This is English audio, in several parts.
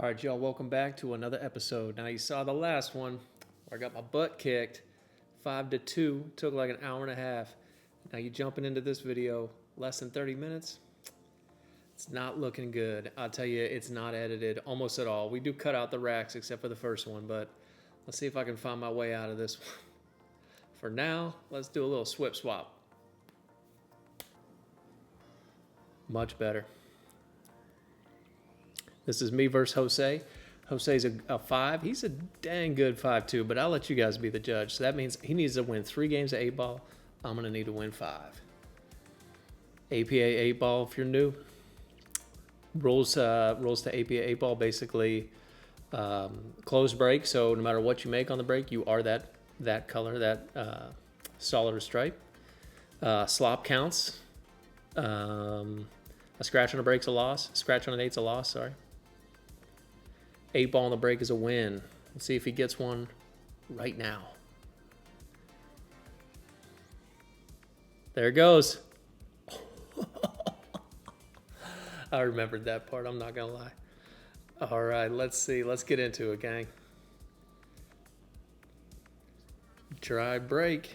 All right, y'all, welcome back to another episode. Now, you saw the last one where I got my butt kicked 5-2, took like an hour and a half. Now, you jumping into this video less than 30 minutes. It's not looking good. I'll tell you, it's not edited almost at all. We do cut out the racks except for the first one, but let's see if I can find my way out of this one. For now, let's do a little swip swap. Much better. This is me versus Jose. Jose's a 5. He's a dang good 5-2, but I'll let you guys be the judge. So that means he needs to win 3 games of 8-ball. I'm going to need to win 5. APA 8-ball, if you're new. Rules to APA 8-ball, basically closed break. So no matter what you make on the break, you are that color, that solid or stripe. Slop counts. A scratch on a break's a loss. Scratch on an 8's a loss, sorry. 8-ball on the break is a win. Let's see if he gets one right now. There it goes. I remembered that part, I'm not going to lie. All right, let's see. Let's get into it, gang. Dry break.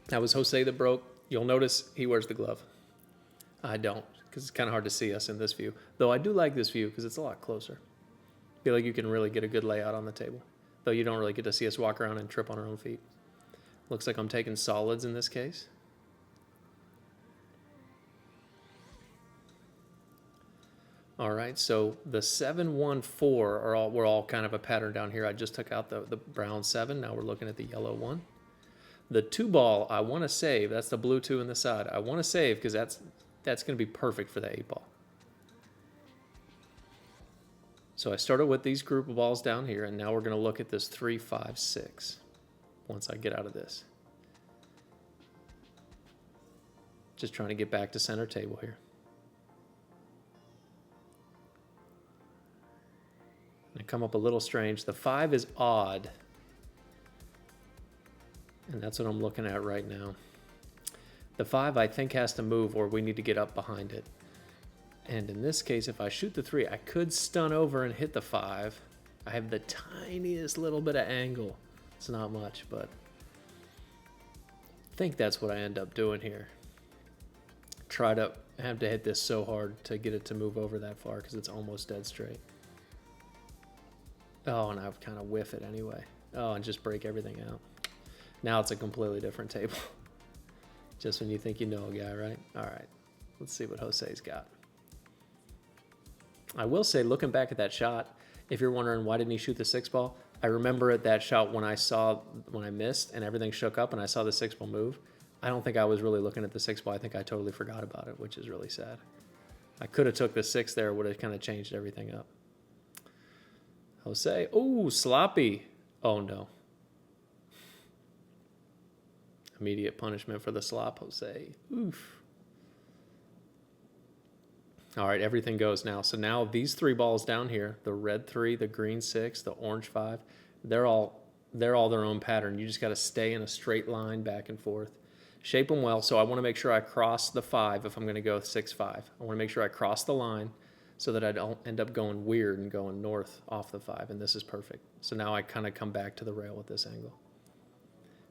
That was Jose that broke. You'll notice he wears the glove. I don't, because it's kind of hard to see us in this view. Though I do like this view because it's a lot closer. I feel like you can really get a good layout on the table. Though you don't really get to see us walk around and trip on our own feet. Looks like I'm taking solids in this case. All right, so the 7-1-4 we're all kind of a pattern down here. I just took out the brown 7. Now we're looking at the yellow 1. The 2-ball, I want to save. That's the blue 2 in the side. I want to save because that's going to be perfect for the 8-ball. So I started with these group of balls down here, and now we're going to look at this 3, 5, 6 once I get out of this. Just trying to get back to center table here. And come up a little strange. The 5 is odd. And that's what I'm looking at right now. The 5, I think, has to move, or we need to get up behind it. And in this case, if I shoot the 3, I could stun over and hit the 5. I have the tiniest little bit of angle. It's not much, but I think that's what I end up doing here. Try to have to hit this so hard to get it to move over that far because it's almost dead straight. Oh, and I would kind of whiff it anyway. Oh, and just break everything out. Now it's a completely different table. Just when you think you know a guy, right? All right, let's see what Jose's got. I will say, looking back at that shot, if you're wondering why didn't he shoot the 6-ball, I remember at that shot when I missed and everything shook up and I saw the 6-ball move. I don't think I was really looking at the 6-ball. I think I totally forgot about it, which is really sad. I could have took the 6 there, would have kind of changed everything up. Jose, oh, sloppy. Oh no. Immediate punishment for the slop, Jose. Oof. All right, everything goes now. So now these 3 balls down here, the red 3, the green 6, the orange 5, they're all their own pattern. You just got to stay in a straight line back and forth. Shape them well. So I want to make sure I cross the 5 if I'm going to go 6-5. I want to make sure I cross the line so that I don't end up going weird and going north off the 5. And this is perfect. So now I kind of come back to the rail with this angle.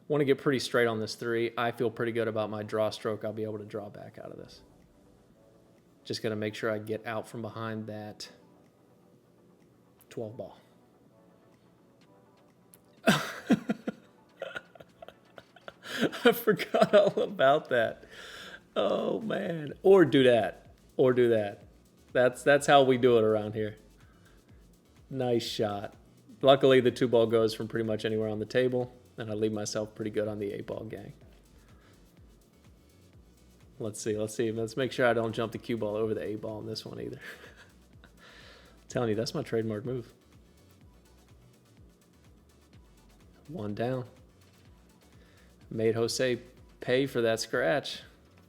Want to get pretty straight on this 3. I feel pretty good about my draw stroke. I'll be able to draw back out of this. Just got to make sure I get out from behind that 12 ball. I forgot all about that. Oh, man. Or do that. Or do that. That's how we do it around here. Nice shot. Luckily, the 2-ball goes from pretty much anywhere on the table. And I leave myself pretty good on the 8-ball gang. Let's see. Let's make sure I don't jump the cue ball over the 8-ball in this one either. I'm telling you, that's my trademark move. 1 down. Made Jose pay for that scratch.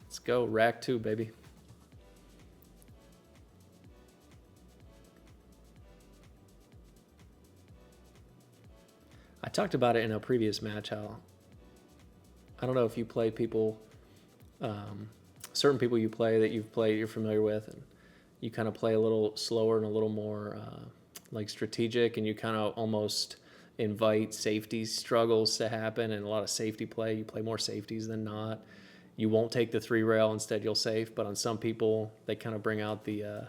Let's go. Rack 2, baby. I talked about it in a previous match how I don't know if you play people, certain people you play that you're familiar with, and you kind of play a little slower and a little more like strategic, and you kind of almost invite safety struggles to happen and a lot of safety play. You play more safeties than not. You won't take the 3 rail, instead you'll safe. But on some people, they kind of bring out the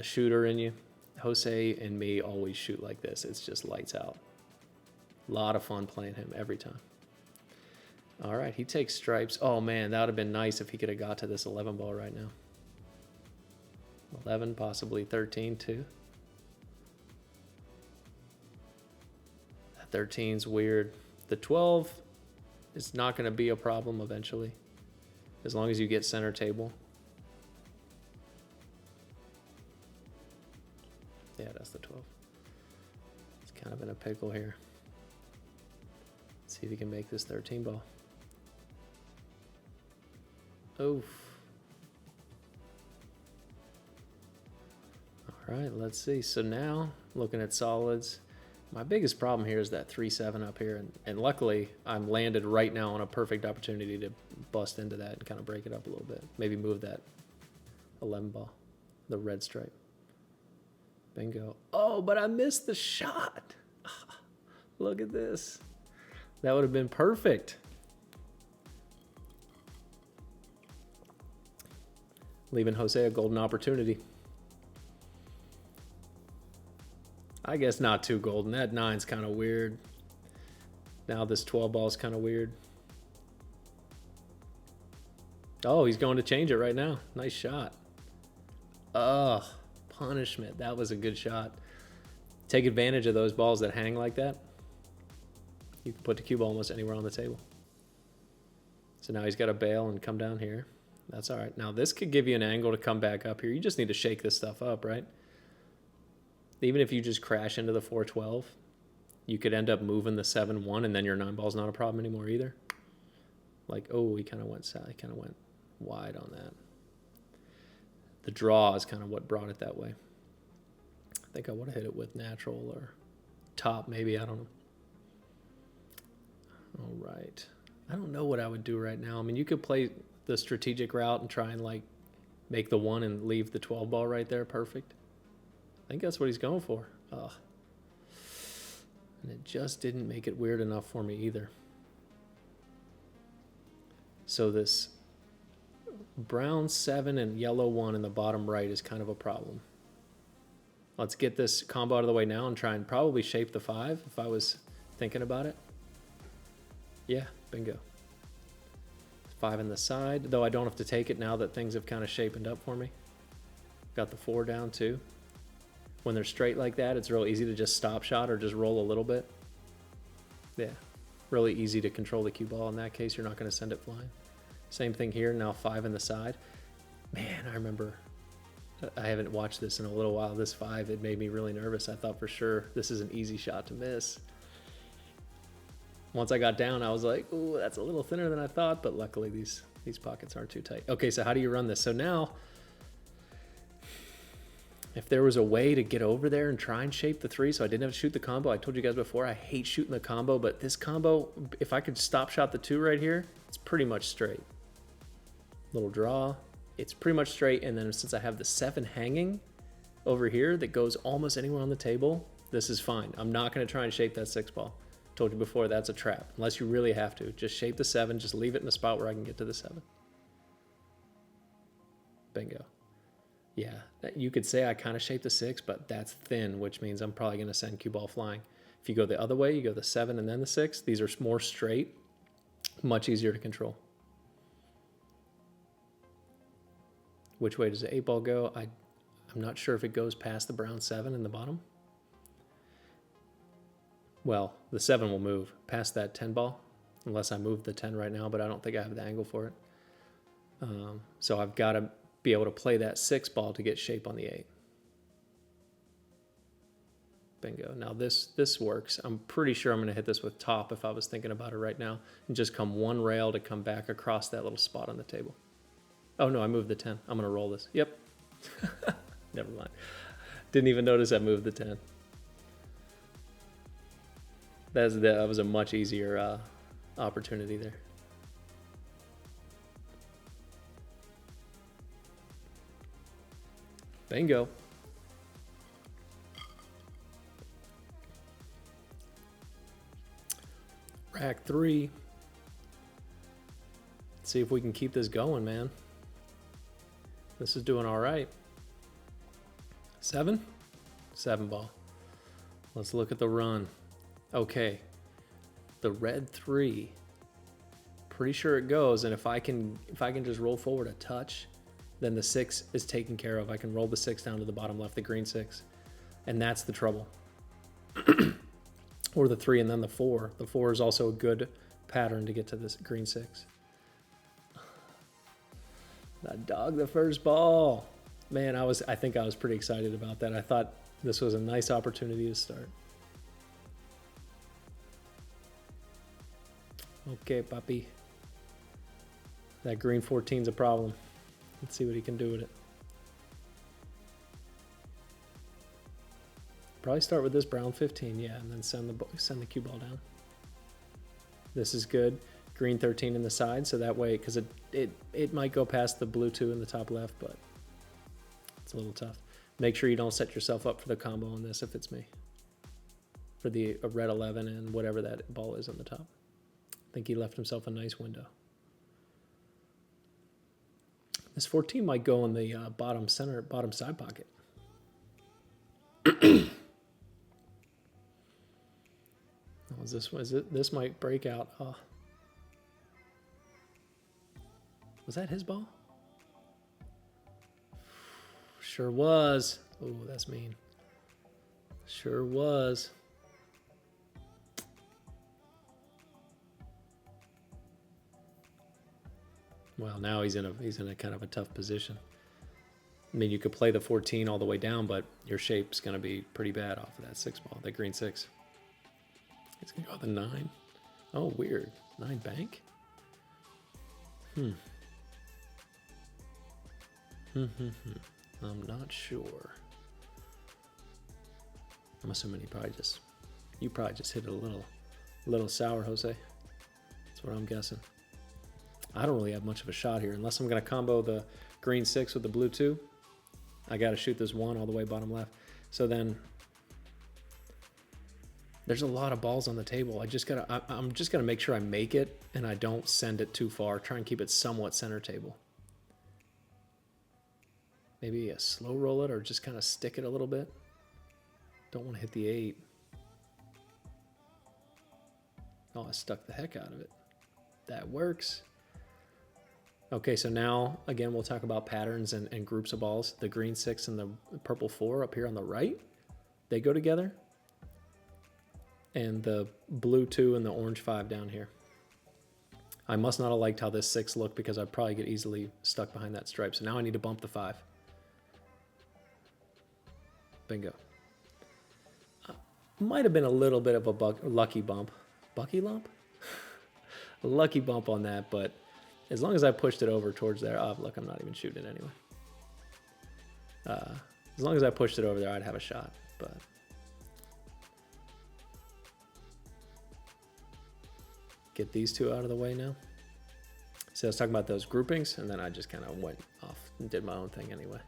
shooter in you. Jose and me always shoot like this. It's just lights out. A lot of fun playing him every time. All right, he takes stripes. Oh man, that would have been nice if he could have got to this 11 ball right now. 11, possibly 13 too. That 13's weird. The 12 is not going to be a problem eventually, as long as you get center table. Yeah, that's the 12. It's kind of in a pickle here. Let's see if he can make this 13 ball. Oof. All right, let's see. So now, looking at solids, my biggest problem here is that 3-7 up here. And luckily, I'm landed right now on a perfect opportunity to bust into that and kind of break it up a little bit. Maybe move that 11 ball, the red stripe. Bingo. Oh, but I missed the shot. Look at this. That would have been perfect. Leaving Jose a golden opportunity. I guess not too golden. That 9's kind of weird. Now this 12 ball is kind of weird. Oh, he's going to change it right now. Nice shot. Ugh. Punishment. That was a good shot. Take advantage of those balls that hang like that. You can put the cue ball almost anywhere on the table. So now he's got to bail and come down here. That's all right. Now this could give you an angle to come back up here. You just need to shake this stuff up, right? Even if you just crash into the 4-12, you could end up moving the 7-1, and then your 9 ball's not a problem anymore either. Like, oh, he kind of went wide on that. The draw is kind of what brought it that way. I think I would have hit it with natural or top maybe. I don't know. All right. I don't know what I would do right now. I mean, you could play the strategic route and try and like make the 1 and leave the 12 ball right there. Perfect. I think that's what he's going for. Ugh. And it just didn't make it weird enough for me either. So this brown 7 and yellow 1 in the bottom right is kind of a problem. Let's get this combo out of the way now and try and probably shape the 5 if I was thinking about it. Yeah, bingo. 5 in the side, though I don't have to take it now that things have kind of shapened up for me. Got the 4 down too. When they're straight like that, it's real easy to just stop shot or just roll a little bit. Yeah, really easy to control the cue ball. In that case, you're not going to send it flying. Same thing here, now 5 in the side. Man, I remember, I haven't watched this in a little while. This 5, it made me really nervous. I thought for sure this is an easy shot to miss. Once I got down, I was like, ooh, that's a little thinner than I thought, but luckily these pockets aren't too tight. Okay, so how do you run this? So now, if there was a way to get over there and try and shape the 3 so I didn't have to shoot the combo, I told you guys before, I hate shooting the combo, but this combo, if I could stop shot the 2 right here, it's pretty much straight. Little draw, it's pretty much straight, and then since I have the 7 hanging over here that goes almost anywhere on the table, this is fine. I'm not going to try and shape that 6 ball. Told you before, that's a trap. Unless you really have to. Just shape the 7, just leave it in a spot where I can get to the 7. Bingo. Yeah, you could say I kind of shaped the 6, but that's thin, which means I'm probably going to send cue ball flying. If you go the other way, you go the 7 and then the 6. These are more straight, much easier to control. Which way does the 8 ball go? I'm not sure if it goes past the brown 7 in the bottom. Well, the 7 will move past that 10 ball, unless I move the 10 right now, but I don't think I have the angle for it. So I've got to be able to play that 6 ball to get shape on the 8. Bingo. Now this works. I'm pretty sure I'm going to hit this with top if I was thinking about it right now, and just come 1 rail to come back across that little spot on the table. Oh no, I moved the 10. I'm going to roll this. Yep. Never mind. Didn't even notice I moved the 10. That was a much easier opportunity there. Bingo. Rack 3. Let's see if we can keep this going, man. This is doing all right. 7? 7 ball. Let's look at the run. Okay. The red 3. Pretty sure it goes, and if I can just roll forward a touch, then the 6 is taken care of. I can roll the 6 down to the bottom left, the green 6. And that's the trouble. Or the 3 and then the 4. The 4 is also a good pattern to get to this green 6. That dog the first ball. Man, I think I was pretty excited about that. I thought this was a nice opportunity to start. Okay, puppy. That green 14's a problem. Let's see what he can do with it. Probably start with this brown 15, yeah, and then send the cue ball down. This is good. Green 13 in the side, so that way, because it might go past the blue 2 in the top left, but it's a little tough. Make sure you don't set yourself up for the combo on this if it's me. For the red 11 and whatever that ball is on the top. I think he left himself a nice window. This 14 might go in the bottom side pocket. Oh, this might break out. Oh. Was that his ball? Sure was. Oh, that's mean. Sure was. Well, now he's in a kind of a tough position. I mean, you could play the 14 all the way down, but your shape's going to be pretty bad off of that 6 ball, that green 6. He's going to go with the 9. Oh, weird. 9 bank? I'm not sure. I'm assuming you probably just hit it a little sour, Jose. That's what I'm guessing. I don't really have much of a shot here unless I'm going to combo the green 6 with the blue 2. I got to shoot this 1 all the way bottom left. So then there's a lot of balls on the table. I'm just going to make sure I make it and I don't send it too far. Try and keep it somewhat center table. Maybe a slow roll it or just kind of stick it a little bit. Don't want to hit the 8. Oh, I stuck the heck out of it. That works. Okay, so now, again, we'll talk about patterns and groups of balls. The green 6 and the purple 4 up here on the right, they go together. And the blue 2 and the orange 5 down here. I must not have liked how this 6 looked because I'd probably get easily stuck behind that stripe. So now I need to bump the 5. Bingo. Might have been a little bit of a lucky bump. Bucky lump? A lucky bump on that, but as long as I pushed it over towards there. Oh, look, I'm not even shooting it anyway. As long as I pushed it over there, I'd have a shot, but... Get these 2 out of the way now. So I was talking about those groupings, and then I just kind of went off and did my own thing anyway.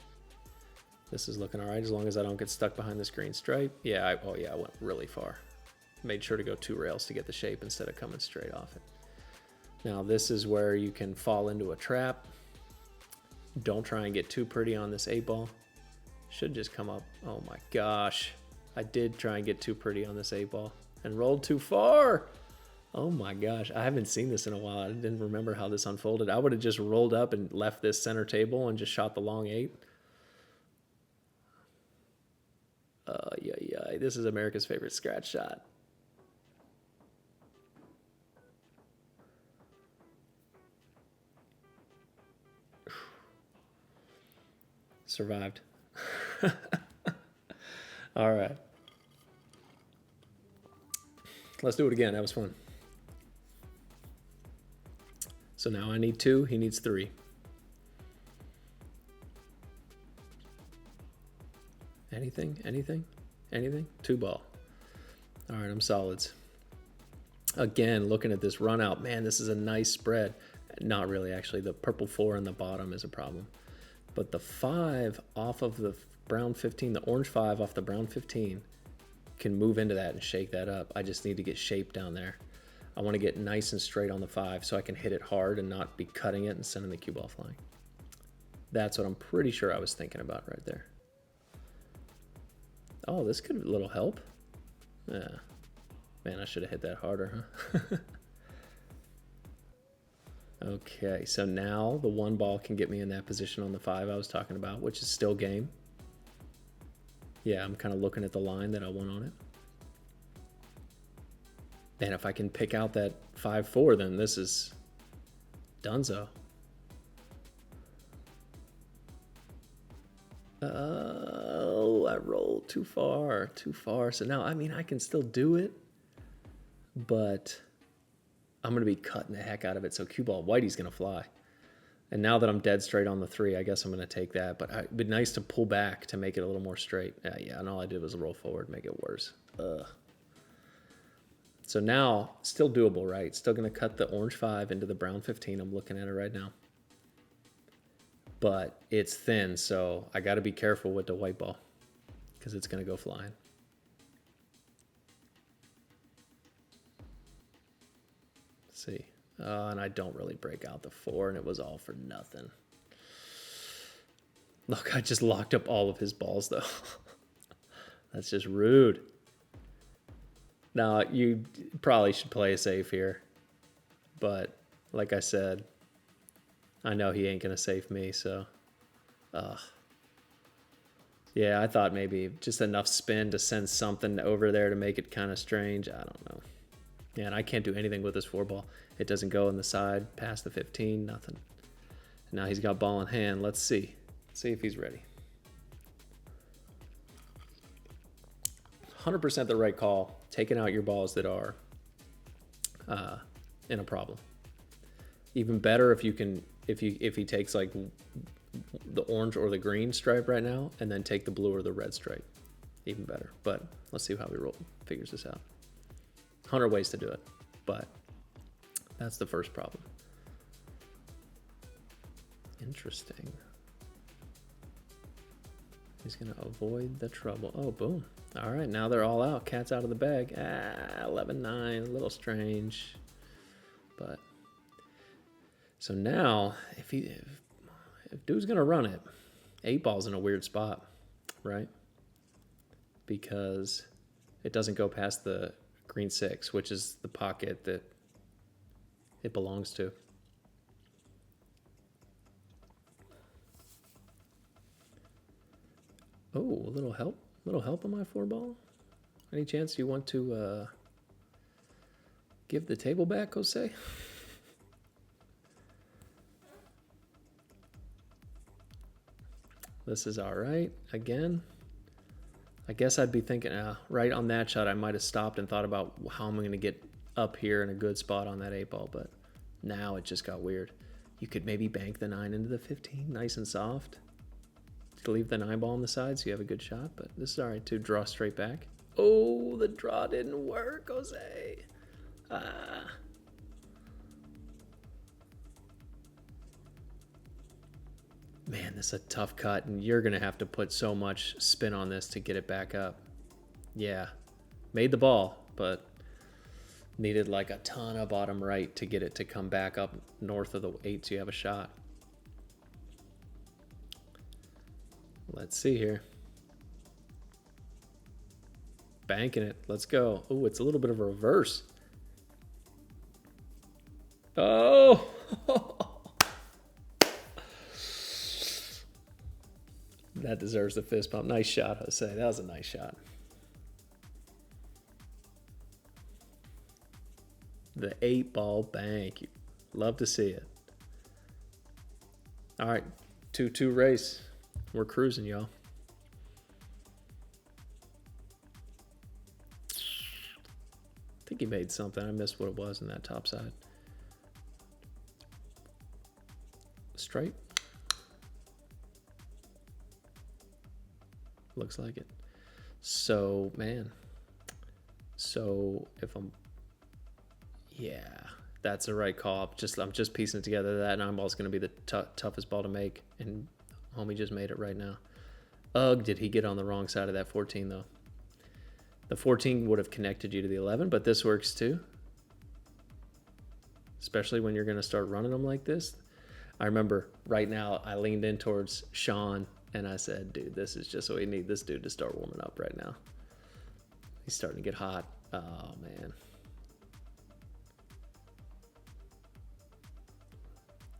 This is looking all right as long as I don't get stuck behind this green stripe. Yeah, I went really far. Made sure to go 2 rails to get the shape instead of coming straight off it. Now this is where you can fall into a trap. Don't try and get too pretty on this 8 ball. Should just come up. Oh my gosh. I did try and get too pretty on this 8 ball and rolled too far. Oh my gosh. I haven't seen this in a while. I didn't remember how this unfolded. I would have just rolled up and left this center table and just shot the long 8. Yeah. This is America's favorite scratch shot. Survived. All right. Let's do it again. That was fun. So now I need 2. He needs 3. Anything? 2 ball. All right, I'm solids. Again, looking at this run out, man, this is a nice spread. Not really, actually. The purple 4 in the bottom is a problem. But the 5 off of the brown 15, the orange 5 off the brown 15 can move into that and shake that up. I just need to get shape down there. I want to get nice and straight on the 5 so I can hit it hard and not be cutting it and sending the cue ball flying. That's what I'm pretty sure I was thinking about right there. Oh, this could be a little help. Yeah. Man, I should have hit that harder, huh? Okay, so now the 1 ball can get me in that position on the 5 I was talking about, which is still game. Yeah, I'm kind of looking at the line that I want on it. And if I can pick out that 5-4, then this is donezo. Oh, I rolled too far. So now, I mean, I can still do it, but I'm going to be cutting the heck out of it. So cue ball whitey's going to fly. And now that I'm dead straight on the 3, I guess I'm going to take that. But it'd be nice to pull back to make it a little more straight. Yeah, and all I did was roll forward, make it worse. Ugh. So now, still doable, right? Still going to cut the orange 5 into the brown 15. I'm looking at it right now. But it's thin, so I got to be careful with the white ball because it's going to go flying. Let's see. And I don't really break out the 4, and it was all for nothing. Look, I just locked up all of his balls, though. That's just rude. Now, you probably should play it safe here. But, like I said, I know he ain't going to save me, so. Yeah, I thought maybe just enough spin to send something over there to make it kind of strange. I don't know. Yeah, and I can't do anything with this 4 ball. It doesn't go in the side past the 15, nothing. Now he's got ball in hand. Let's see. See if he's ready. 100% the right call. Taking out your balls that are in a problem. Even better if you can, if he takes like the orange or the green stripe right now, and then take the blue or the red stripe. Even better. But let's see how he figures this out. 100 ways to do it, but that's the first problem. Interesting. He's going to avoid the trouble. Oh, boom. All right, now they're all out. Cat's out of the bag. 11-9, a little strange. But so now, if dude's going to run it, 8 ball's in a weird spot, right? Because it doesn't go past the green 6, which is the pocket that it belongs to. Oh, a little help on my 4 ball. Any chance you want to give the table back, Jose? This is all right. Again, I guess I'd be thinking, right on that shot, I might have stopped and thought about how I'm going to get up here in a good spot on that 8 ball, but now it just got weird. You could maybe bank the 9 into the 15, nice and soft. Leave the 9 ball on the side so you have a good shot, but this is all right too. Draw straight back. Oh, the draw didn't work, Jose. Man, this is a tough cut, and you're going to have to put so much spin on this to get it back up. Yeah, made the ball, but needed like a ton of bottom right to get it to come back up north of the 8 so you have a shot. Let's see here. Banking it. Let's go. Oh, it's a little bit of a reverse. Oh! That deserves the fist bump. Nice shot, Jose. That was a nice shot. The 8 ball bank. Love to see it. All right. 2-2 race. We're cruising, y'all. I think he made something. I missed what it was in that top side. Straight. Looks like it. So, man. So, if I'm... Yeah, that's the right call. I'm just piecing it together. That 9 ball is going to be the toughest ball to make. And Homie just made it right now. Ugh, did he get on the wrong side of that 14, though? The 14 would have connected you to the 11, but this works too. Especially when you're going to start running them like this. I remember right now I leaned in towards Sean and I said, dude, this is just what we need this dude to start warming up right now. He's starting to get hot. Oh, man.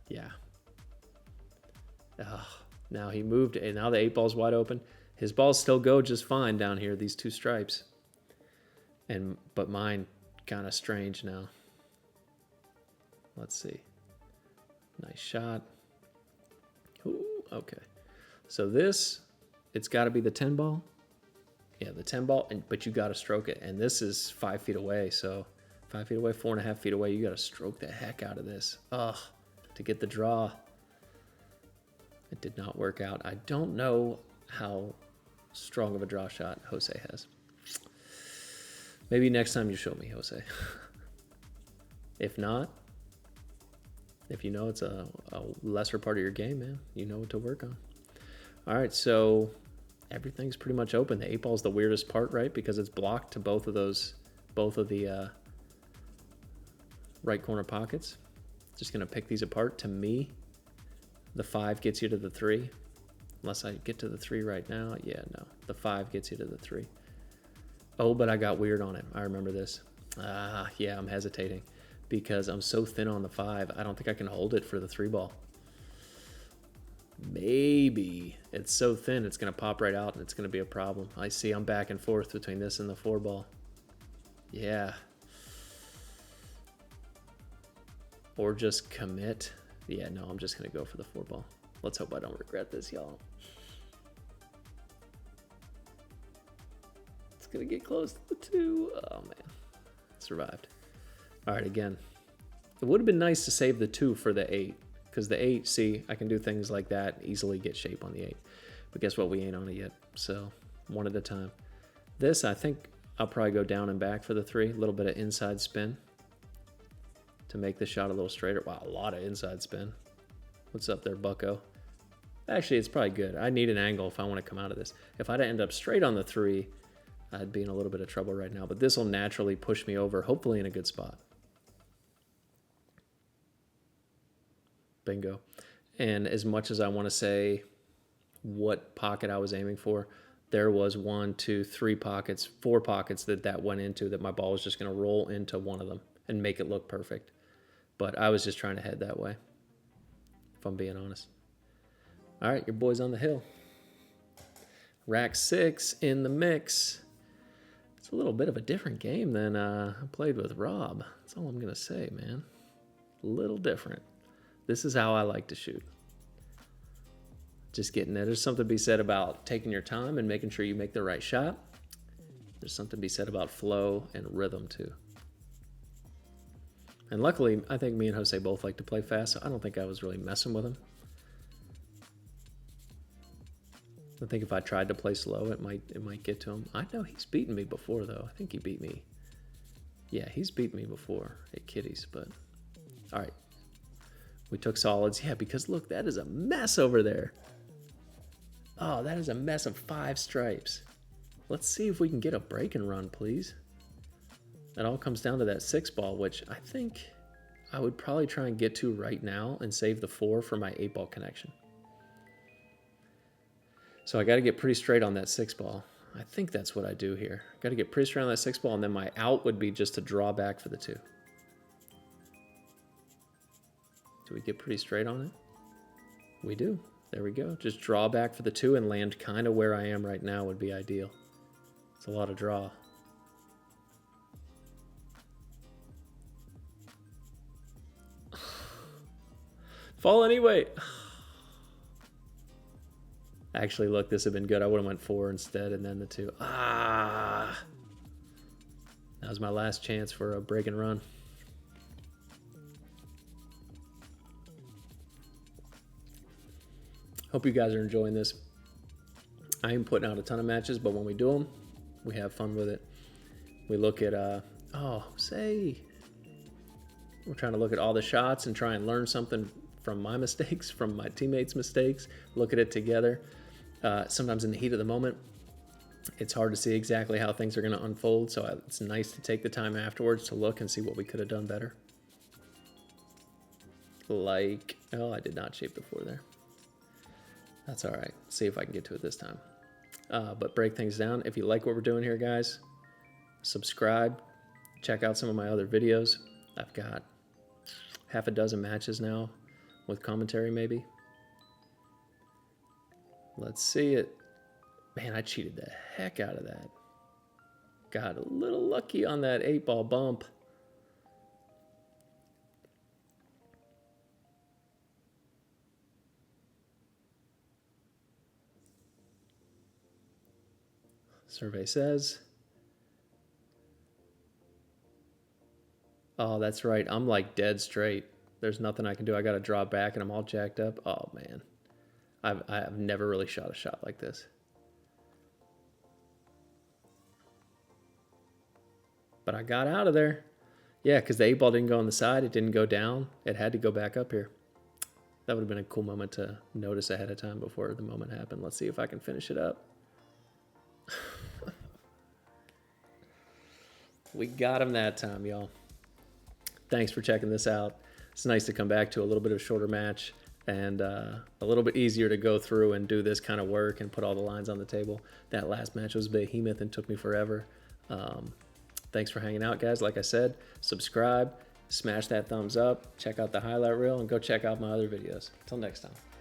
Yeah. Oh, now he moved, and now the 8 ball's wide open. His balls still go just fine down here, these 2 stripes. But mine kind of strange now. Let's see. Nice shot. Ooh, okay. So this, it's got to be the 10 ball. Yeah, the 10 ball, but you got to stroke it. And this is 5 feet away, so 5 feet away, 4.5 feet away. You got to stroke the heck out of this. Ugh, to get the draw. It did not work out. I don't know how strong of a draw shot Jose has. Maybe next time you show me, Jose. If not, if you know it's a lesser part of your game, man, you know what to work on. All right, so everything's pretty much open. The 8 ball is the weirdest part, right? Because it's blocked to both of the right corner pockets. Just gonna pick these apart. To me, the 5 gets you to the 3. Unless I get to the 3 right now. Yeah, no. The 5 gets you to the 3. Oh, but I got weird on it. I remember this. Yeah, I'm hesitating because I'm so thin on the 5. I don't think I can hold it for the 3 ball. Maybe. It's so thin, it's going to pop right out and it's going to be a problem. I see I'm back and forth between this and the 4 ball. Yeah. Or just commit. Yeah, no, I'm just going to go for the 4 ball. Let's hope I don't regret this, y'all. It's going to get close to the 2. Oh, man. Survived. All right, again. It would have been nice to save the 2 for the 8. Because the 8, see, I can do things like that, easily get shape on the 8. But guess what? We ain't on it yet. So, one at a time. This, I think I'll probably go down and back for the 3. A little bit of inside spin to make the shot a little straighter. Wow, a lot of inside spin. What's up there, bucko? Actually, it's probably good. I need an angle if I want to come out of this. If I'd end up straight on the 3, I'd be in a little bit of trouble right now. But this will naturally push me over, hopefully in a good spot. Bingo. And as much as I want to say what pocket I was aiming for, there was 1, 2, 3 pockets, 4 pockets that went into that my ball was just going to roll into one of them and make it look perfect. But I was just trying to head that way, if I'm being honest. All right, your boy's on the hill. Rack 6 in the mix. It's a little bit of a different game than I played with Rob. That's all I'm going to say, man. A little different. This is how I like to shoot. Just getting there. There's something to be said about taking your time and making sure you make the right shot. There's something to be said about flow and rhythm too. And luckily, I think me and Jose both like to play fast, so I don't think I was really messing with him. I think if I tried to play slow, it might get to him. I know he's beaten me before, though. I think he beat me. Yeah, he's beaten me before at Kitties, but all right. We took solids. Yeah, because look, that is a mess over there. Oh, that is a mess of 5 stripes. Let's see if we can get a break and run, please. It all comes down to that 6 ball, which I think I would probably try and get to right now and save the 4 for my 8 ball connection. So I got to get pretty straight on that 6 ball. I think that's what I do here. Got to get pretty straight on that 6 ball, and then my out would be just to draw back for the 2. Do we get pretty straight on it? We do. There we go. Just draw back for the 2 and land kind of where I am right now would be ideal. It's a lot of draw. Fall anyway. Actually, look, this would have been good. I would have went 4 instead and then the 2. That was my last chance for a break and run. Hope you guys are enjoying this. I am putting out a ton of matches, but when we do them, we have fun with it. We look at, we're trying to look at all the shots and try and learn something from my mistakes, from my teammates' mistakes, look at it together. Sometimes in the heat of the moment, it's hard to see exactly how things are going to unfold, so it's nice to take the time afterwards to look and see what we could have done better. Like, oh, I did not shape before there. That's all right. See if I can get to it this time. But break things down. If you like what we're doing here, guys, subscribe. Check out some of my other videos. I've got half a dozen matches now with commentary, maybe. Let's see it. Man, I cheated the heck out of that. Got a little lucky on that 8-ball bump. Survey says. Oh, that's right. I'm like dead straight. There's nothing I can do. I got to draw back and I'm all jacked up. Oh, man. I've never really shot a shot like this. But I got out of there. Yeah, because the 8-ball didn't go on the side. It didn't go down. It had to go back up here. That would have been a cool moment to notice ahead of time before the moment happened. Let's see if I can finish it up. We got him that time, y'all. Thanks for checking this out. It's nice to come back to a little bit of a shorter match and a little bit easier to go through and do this kind of work and put all the lines on the table. That last match was behemoth and took me forever. Thanks for hanging out, guys. Like I said, subscribe, smash that thumbs up, check out the highlight reel, and go check out my other videos. Until next time.